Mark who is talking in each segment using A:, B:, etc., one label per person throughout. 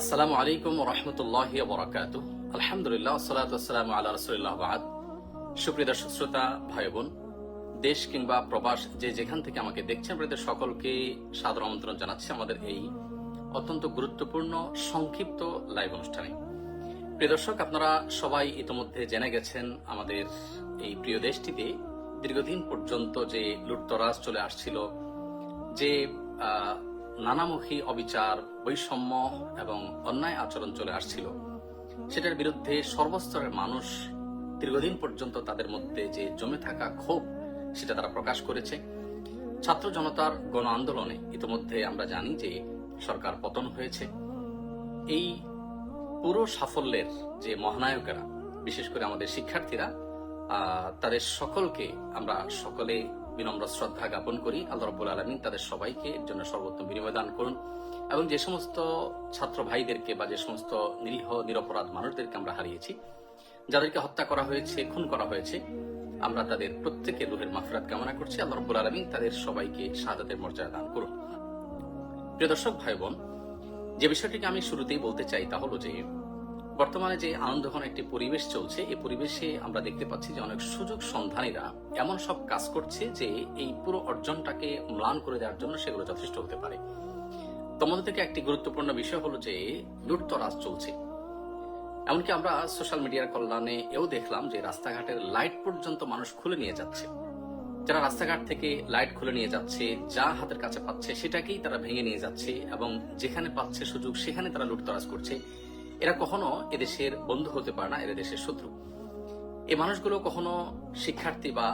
A: আসসালামু আলাইকুম ওয়া রাহমাতুল্লাহি ওয়া বারাকাতুহু। আলহামদুলিল্লাহ ওয়াসসালাতু ওয়াসসালামু আলা রাসূলিল্লাহ বাদ। সুপ্রিয় দর্শক শ্রোতা ভাই বোন, দেশ কিংবা প্রবাস যে যেখান থেকে আমাকে দেখছেন, আপনাদের সকলকে সাদর আমন্ত্রণ জানাচ্ছি আমাদের এই অত্যন্ত গুরুত্বপূর্ণ সংক্ষিপ্ত লাইভ অনুষ্ঠানে। প্রিয় দর্শক, আপনারা সবাই ইতিমধ্যে জেনে গেছেন আমাদের এই প্রিয় দেশটিতে দীর্ঘদিন পর্যন্ত যে লুটতরাজ চলে আসছিল, যে নানামুখী অবিচার, বৈষম্য এবং অন্যায় আচরণ চলে আসছিল, সেটার বিরুদ্ধে সর্বস্তরের মানুষ দীর্ঘদিন পর্যন্ত তাদের মধ্যে যে জমে থাকা ক্ষোভ, সেটা তারা প্রকাশ করেছে। ছাত্র জনতার গণ আন্দোলনে ইতিমধ্যে আমরা জানি যে সরকার পতন হয়েছে। এই পুরো সাফল্যের যে মহানায়কেরা, বিশেষ করে আমাদের শিক্ষার্থীরা, তাদের সকলকে আমরা সকলে বিনম্র শ্রদ্ধা জ্ঞাপন করি। আল্লাহ রাব্বুল আলামিন তাদের সবাইকে এর জন্য সর্বোত্তম বিনিময় দান করুন, এবং যে সমস্ত ছাত্র ভাইদেরকে বা যে সমস্ত নিরীহ নিরপরাধ মানুষদেরকে আমরা হারিয়েছি, যাদেরকে হত্যা করা হয়েছে, খুন করা হয়েছে, আমরা তাদের প্রত্যেকের রুহের মাগফিরাত কামনা করছি। আল্লাহ রাব্বুল আলামিন তাদের সবাইকে শাহাদাতের মর্যাদা দান করুন। প্রিয় দর্শক ভাই বোন, যে বিষয়টিকে আমি শুরুতেই বলতে চাই তা হলো যে বর্তমানে যে আনন্দঘন একটি পরিবেশ চলছে, এই পরিবেশে আমরা দেখতে পাচ্ছি যে অনেক সুযোগ সন্ধানীরা এমন সব কাজ করছে যে এই পুরো অর্জনটাকে ম্লান করে দেওয়ার জন্য সেগুলো যথেষ্ট হতে পারে। তোমাদের থেকে একটি গুরুত্বপূর্ণ বিষয় হলো যে লুটতরাজ চলছে। এমনকি আমরা সোশ্যাল মিডিয়ার কল্যাণে এও দেখলাম যে রাস্তাঘাটের লাইট পর্যন্ত মানুষ খুলে নিয়ে যাচ্ছে। যারা রাস্তাঘাট থেকে লাইট খুলে নিয়ে যাচ্ছে, যা হাতের কাছে পাচ্ছে সেটাকেই তারা ভেঙে নিয়ে যাচ্ছে, এবং যেখানে পাচ্ছে সুযোগ সেখানে তারা লুটতরাজ করছে। এরা কখনো এদেশের বন্ধু হতে পারে না, এরা দেশের শত্রু। এই মানুষগুলো কখনো শিক্ষার্থী বা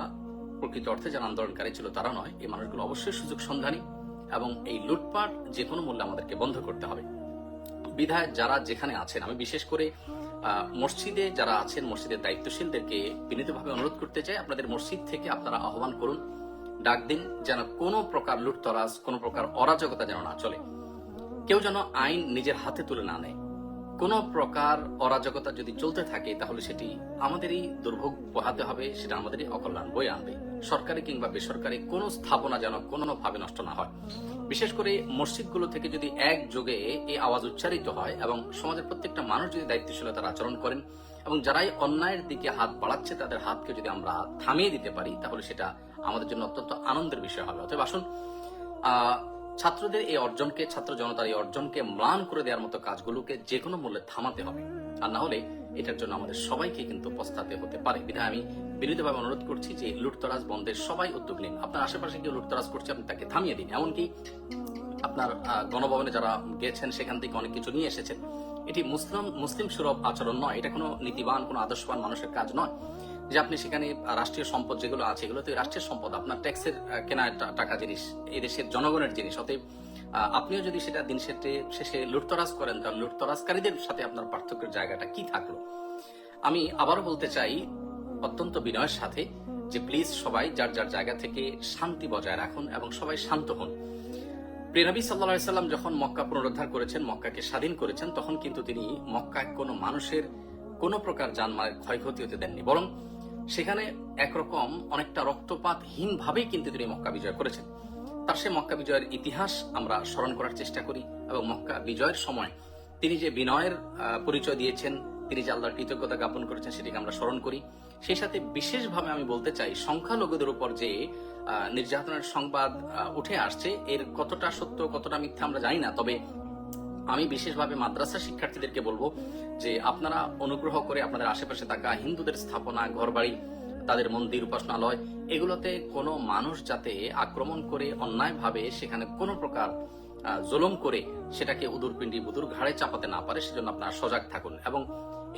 A: প্রকৃত অর্থে যারা আন্দোলনকারী ছিল তারা নয়। এই মানুষগুলো অবশ্যই সুযোগ সন্ধানী, এবং এই লুটপাট যে কোনো মূল্যে আমাদেরকে বন্ধ করতে হবে। বিধায় যারা যেখানে আছেন, আমি বিশেষ করে মসজিদে যারা আছেন, মসজিদের দায়িত্বশীলদেরকে বিনীতভাবে অনুরোধ করতে চাই, আপনাদের মসজিদ থেকে আপনারা আহ্বান করুন, ডাক দিন, যেন কোনো প্রকার লুটতরাজ, কোনো প্রকার অরাজকতা যেন না চলে। কেউ যেন আইন নিজের হাতে তুলে না নেয়। কোন প্রকার অরাজকতা যদি চলতে থাকে তাহলে সেটি আমাদেরই দুর্ভোগ পোহাতে হবে, সেটা আমাদেরই অকল্যাণ বয়ে আনবে। সরকারি কিংবা বেসরকারি কোনো স্থাপনা যেন কোনোভাবে নষ্ট না হয়। বিশেষ করে মসজিদগুলো থেকে যদি একযোগে এই আওয়াজ উচ্চারিত হয়, এবং সমাজের প্রত্যেকটা মানুষ যদি দায়িত্বশীলতার আচরণ করেন, এবং যারাই অন্যায়ের দিকে হাত বাড়াচ্ছে তাদের হাতকে যদি আমরা থামিয়ে দিতে পারি, তাহলে সেটা আমাদের জন্য অত্যন্ত আনন্দের বিষয় হবে। অতএব আসুন, ছাত্রদের এই অর্জনকে, ছাত্র জনতার এই অর্জনকে ম্লান করে দেওয়ার মতো কাজগুলোকে যে কোনো মূল্যে থামাতে হবে, আর না হলে এটার জন্য আমাদের সবাইকে কিন্তু পস্তাতে হতে পারে। বিধায় আমি বিনীতভাবে অনুরোধ করছি যে লুটতরাজ বন্ধের সবাই উদ্যোগ নিন। আপনার আশেপাশে কেউ লুটতরাজ করছে, আপনি তাকে থামিয়ে দিন। এমনকি আপনার গণভবনে যারা গেছেন সেখান থেকে অনেক কিছু নিয়ে এসেছেন। এটি মুসলিম সুলভ আচরণ নয়, এটা কোনো নীতিবান, কোনো আদর্শবান মানুষের কাজ নয় যে আপনি সেখানে রাষ্ট্রীয় সম্পদ যেগুলো আছে, এগুলো তো রাষ্ট্রের সম্পদ, আপনার ট্যাক্সের কেনা টাকা জিনিস, এই দেশের জনগণের জিনিস। অতএব আপনিও যদি সেটা দিন শেষে লুটতরাজ করেন, তাহলে লুটতরাজকারীদের সাথে আপনার পার্থক্যের জায়গাটা কি থাকলো? আমি আবারও বলতে চাই অত্যন্ত বিনয়ের সাথে যে প্লিজ সবাই যার যার জায়গা থেকে শান্তি বজায় রাখুন, এবং সবাই শান্ত হন। প্রিয় নবী সাল্লাল্লাহু আলাইহি সাল্লাম যখন মক্কা পুনরুদ্ধার করেছেন, মক্কাকে স্বাধীন করেছেন, তখন কিন্তু তিনি মক্কায় কোনো মানুষের কোনো প্রকার জানমালের ক্ষয়ক্ষতি হতে দেননি, বরং সেখানে একরকম অনেকটা রক্তপাতহীন ভাবেই কিন্তু তিনি মক্কা বিজয় করেছেন। তার সে মক্কা বিজয়ের ইতিহাস আমরা স্মরণ করার চেষ্টা করি, এবং মক্কা বিজয়ের সময় তিনি যে বিনয়ের পরিচয় দিয়েছেন, তিনি যে আল্লাহর কৃতজ্ঞতা জ্ঞাপন করেছেন, সেটিকে আমরা স্মরণ করি। সেই সাথে বিশেষভাবে আমি বলতে চাই, সংখ্যালঘুদের উপর যে নির্যাতনের সংবাদ উঠে আসছে, এর কতটা সত্য কতটা মিথ্যা আমরা জানি না, তবে আমি বিশেষভাবে মাদ্রাসা শিক্ষার্থীদেরকে বলবো যে আপনারা অনুগ্রহ করে আপনাদের আশেপাশে থাকা হিন্দুদের স্থাপনা, ঘরবাড়ি, তাদের মন্দির, উপাসনালয়, এগুলোতে কোনো মানুষ যাতে আক্রমণ করে অন্যায়ভাবে সেখানে কোনো প্রকার জুলুম করে সেটাকে উদুরপিণ্ডি বুদুর ঘাড়ে চাপাতে না পারে, সেজন্য আপনারা সজাগ থাকুন। এবং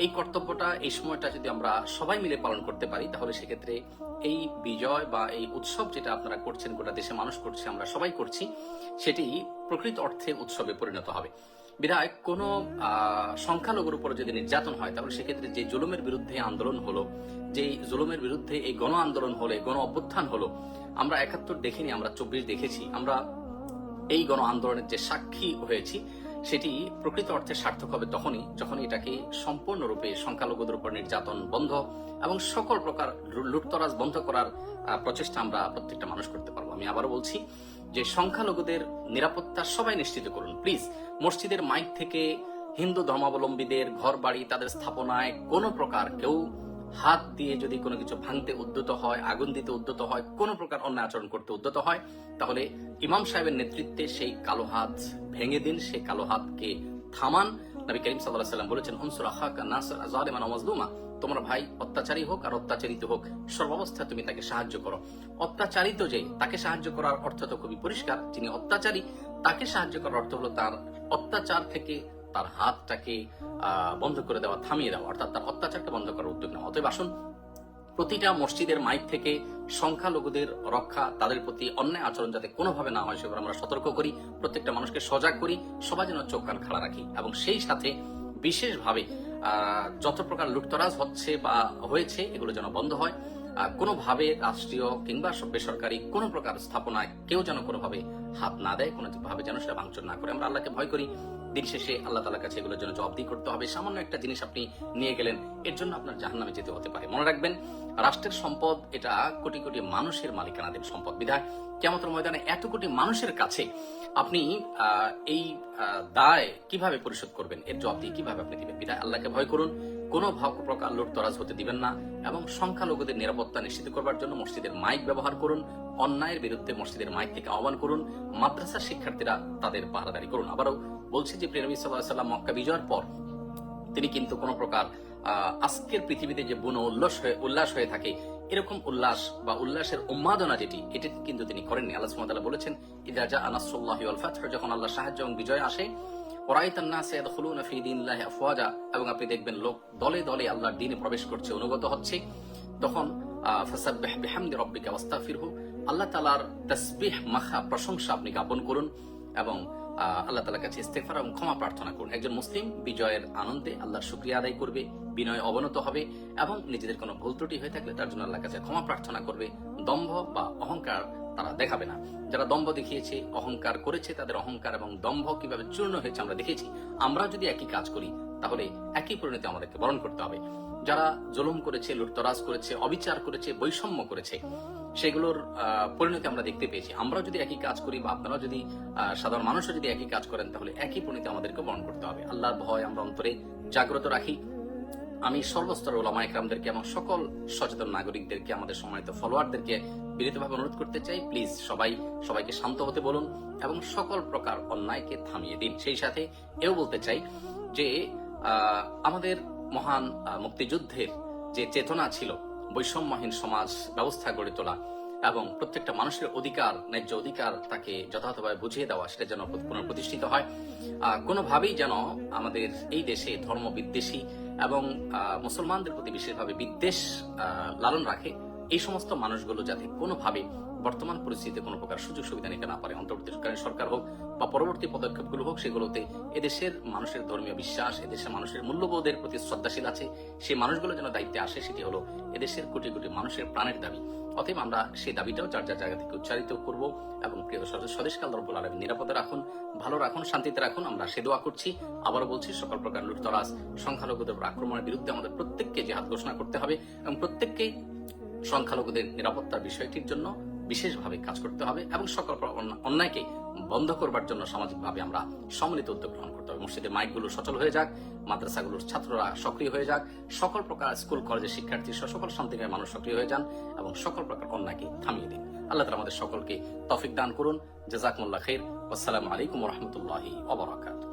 A: এই কর্তব্যটা, এই সময়টা যদি আমরা সবাই মিলে পালন করতে পারি, তাহলে সেক্ষেত্রে এই বিজয় বা এই উৎসব যেটা আপনারা করছেন, গোটা দেশে মানুষ করছে, আমরা সবাই করছি, সেটি প্রকৃত অর্থে উৎসবে পরিণত হবে। বিধায় কোনো সংখ্যালঘুর উপর যদি নির্যাতন হয়, তাহলে সেক্ষেত্রে যে জুলুমের বিরুদ্ধে আন্দোলন হলো, যে জুলুমের বিরুদ্ধে এই গণ আন্দোলন হলে, গণ অভ্যুত্থান হলো, আমরা ৭১ দেখিনি, আমরা ২৪ দেখেছি। আমরা এই গণ আন্দোলনের যে সাক্ষী হয়েছি, সেটি প্রকৃত অর্থে সার্থক হবে তখনই যখন এটাকে সম্পূর্ণরূপে সংখ্যালঘুদের উপর নির্যাতন বন্ধ এবং সকল প্রকার লুটতরাজ বন্ধ করার প্রচেষ্টা আমরা প্রত্যেকটা মানুষ করতে পারবো। আমি আবারও বলছি যে সংখ্যালঘুদের নিরাপত্তা সবাই নিশ্চিত করুন প্লিজ। মসজিদের মাইক থেকে হিন্দু ধর্মাবলম্বীদের ঘর বাড়ি তাদের স্থাপনায় কোনো প্রকার কেউ হাত দিয়ে যদি কোনো কিছু ভাঙতে উদ্যত হয়, আগুন দিতে উদ্যত হয়, কোনো প্রকার অন্যায় আচরণ করতে উদ্যত হয়, তাহলে ইমাম সাহেবের নেতৃত্বে সেই কালো হাত ভেঙে দিন, সেই কালো হাতকে থামান। নবী করিম সাল্লাল্লাহু আলাইহি ওয়াসাল্লাম বলেছেন, উনসুর আখাকা নাসর যালিমান ওয়া মাজলুমা, তোমার ভাই অত্যাচারী হোক আর অত্যাচারিত হোক, সর্বাবস্থায় তুমি তাকে সাহায্য করো। অত্যাচারিত যে, তাকে সাহায্য করার অর্থ তো খুবই পরিষ্কার, যিনি অত্যাচারী তাকে সাহায্য করার অর্থ হলো তার অত্যাচার থেকে তার হাতটাকে বন্ধ করে দেওয়া, থামিয়ে দেওয়া, অর্থাৎ তার অত্যাচারকে বন্ধ করার উদ্যোগ নেওয়া। অতএব আসুন, প্রতিটা মসজিদের মাইক থেকে সংখ্যালঘুদের রক্ষা, তাদের প্রতি অন্যায় আচরণ যাতে কোনোভাবে না হয় সেভাবে আমরা সতর্ক করি, প্রত্যেকটা মানুষকে সজাগ করি, সবাই যেন চোখ কান খাড়া রাখি, এবং সেই সাথে বিশেষভাবে যত প্রকার লুটতরাজ হচ্ছে বা হয়েছে এগুলো যেন বন্ধ হয়। কোনোভাবে রাষ্ট্রীয় কিংবা বেসরকারি কোনো প্রকার স্থাপনায় কেউ যেন কোনোভাবে হাত না দেয়, কোনোভাবে যেন সেটা ভাঙচুর না করে। আমরা আল্লাহকে ভয় করি, দিন শেষে আল্লাহ তাআলার কাছে এগুলোর জন্য জবাবদিহি করতে হবে। সামান্য একটা জিনিস আপনি নিয়ে গেলেন, এর জন্য আপনার জাহান্নামে যেতে হতে পারে। মনে রাখবেন, রাষ্ট্রের সম্পদ এটা কোটি কোটি মানুষের মালিকানাধীন সম্পদ। বিধায় কিয়ামতের ময়দানে এত কোটি মানুষের কাছে আপনি এই দায় কিভাবে পরিশোধ করবেন, এর জবাবদিহি কিভাবে আপনি দিবেন? বিধায় আল্লাহকে ভয় করুন, কোনো প্রকার লুটতরাজ হতে দিবেন না, এবং সংখ্যালঘুদের নিরাপত্তা নিশ্চিত করবার জন্য মসজিদের মাইক ব্যবহার করুন, অন্যায়ের বিরুদ্ধে মসজিদের মাইক থেকে আহ্বান করুন, মাদ্রাসার শিক্ষার্থীরা তাদের পাহারাদারি করুন। আবারও বলছি যে প্রিয় নবী সাল্লাল্লাহু আলাইহি ওয়াসাল্লাম মক্কা বিজয়ের পর তিনি কিন্তু কোনো প্রকার আজকের পৃথিবীতে যে বুনো উল্লাস হয়ে থাকে এরকম উল্লাস বা উল্লাসের উন্মাদনা এটা কিন্তু তিনি করেননি। আল্লাহ সুবহানাহু ওয়া তাআলা বলেছেন, ইযা জাআ নাসরুল্লাহি ওয়াল ফাতহ, যখন আল্লাহর সাহায্য এবং বিজয় আসে, ওয়ারাইতান নাসা ইয়াদখুলুনা ফি দীনিল্লাহি আফওয়াজা, এবং আপনি দেখবেন লোক দলে দলে আল্লাহর দ্বীনে প্রবেশ করছে, অনুগত হচ্ছে, তখন ফাসাব্বিহ বিহামদি রাব্বিকা ওয়াস্তাগফিরহু, আল্লাহ তাআলার তাসবিহ মাখা প্রশংসা আপনি জ্ঞাপন করুন এবং আল্লাহ তাআলার কাছে ইস্তেগফার এবং ক্ষমা প্রার্থনা করুন। একজন মুসলিম বিজয়ের আনন্দে আল্লাহর শুকরিয়া আদায় করবে, বিনয় অবনত হবে, এবং নিজেদের কোনো ভুল ত্রুটি হয়ে থাকলে তার জন্য আল্লাহর কাছে ক্ষমা প্রার্থনা করবে। দম্ভ বা অহংকার তারা দেখাবে না। যারা দম্ভ দেখিয়েছে, অহংকার করেছে, তাদের অহংকার এবং দম্ভ কিভাবে চূর্ণ হয়েছে আমরা দেখেছি। আমরা যদি একই কাজ করি তাহলে একই পরিণতি আমাদেরকে বরণ করতে হবে। যারা জুলুম করেছে, লুটতরাজ করেছে, অবিচার করেছে, বৈষম্য করেছে, সেগুলোর পরিণতি আমরা দেখতে পেয়েছি। আমরা যদি একই কাজ করি বা আপনারা যদি সাধারণ মানুষও যদি একই কাজ করেন তাহলে একই পরিণতি আমাদেরকে বরণ করতে হবে। আল্লাহর ভয় আমরা অন্তরে জাগ্রত রাখি। আমি সর্বস্তরের উলামা ইকরামদেরকে এবং সকল সচেতন নাগরিকদেরকে, আমাদের সম্মানিত ফলোয়ারদেরকে বিনীতভাবে অনুরোধ করতে চাই, প্লিজ সবাইকে শান্ত হতে বলুন এবং সকল প্রকার অন্যায়কে থামিয়ে দিন। সেই সাথে এও বলতে চাই যে আমাদের মহান মুক্তিযুদ্ধের যে চেতনা ছিল, বৈষম্যহীন সমাজ ব্যবস্থা গড়ে তোলা এবং প্রত্যেকটা মানুষের অধিকার, ন্যায্য অধিকার তাকে যথাযথভাবে বুঝিয়ে দেওয়া, সেটা যেন পুনঃপ্রতিষ্ঠিত হয়। কোনোভাবেই যেন আমাদের এই দেশে ধর্ম বিদ্বেষী এবং মুসলমানদের প্রতি বিশেষভাবে বিদ্বেষ লালন রাখে, এই সমস্ত মানুষগুলো যাতে কোনোভাবে বর্তমান পরিস্থিতিতে কোনো প্রকার সুযোগ সুবিধা নিতে না পারে। অন্তর্বর্তীকালীন সরকার হোক বা পরবর্তী পদক্ষেপগুলো হোক, সেগুলোতে এদেশের মানুষের ধর্মীয় বিশ্বাস, এদেশের মানুষের মূল্যবোধের প্রতি শ্রদ্ধাশীল আছে, সেই মানুষগুলো যেন দায়িত্বে আসে, সেটি হলো এদেশের কোটি কোটি মানুষের প্রাণের দাবি। অতএব আমরা সেই দাবিটাও যার যার জায়গা থেকে উচ্চারিত করব এবং প্রিয় স্বদেশকে আল্লাহ রাব্বুল আলামিন নিরাপদে রাখুন, ভালো রাখুন, শান্তিতে রাখুন, আমরা সে দোয়া করছি। আবারও বলছি, সকল প্রকার লুটতরাজ, সংখ্যালঘুদের আক্রমণের বিরুদ্ধে আমাদের প্রত্যেককে জিহাদ ঘোষণা করতে হবে এবং প্রত্যেককেই সংখ্যালঘুদের নিরাপত্তার বিষয়টির জন্য বিশেষভাবে কাজ করতে হবে এবং সকল অন্যায়কে বন্ধ করবার জন্য সামাজিকভাবে আমরা সম্মিলিত উদ্যোগ গ্রহণ করতে হবে। মসজিদের মাইকগুলো সচল হয়ে যাক, মাদ্রাসাগুলোর ছাত্ররা সক্রিয় হয়ে যাক, সকল প্রকার স্কুল কলেজের শিক্ষার্থী সহ সকল শান্তিময় মানুষ সক্রিয় হয়ে যান এবং সকল প্রকার অন্যায়কে থামিয়ে দিন। আল্লাহ তাআলা আমাদের সকলকে তৌফিক দান করুন। জাযাকুমুল্লাহ খাইর। আসসালামু আলাইকুম ওয়া রাহমাতুল্লাহি ওয়া বারাকাতুহু।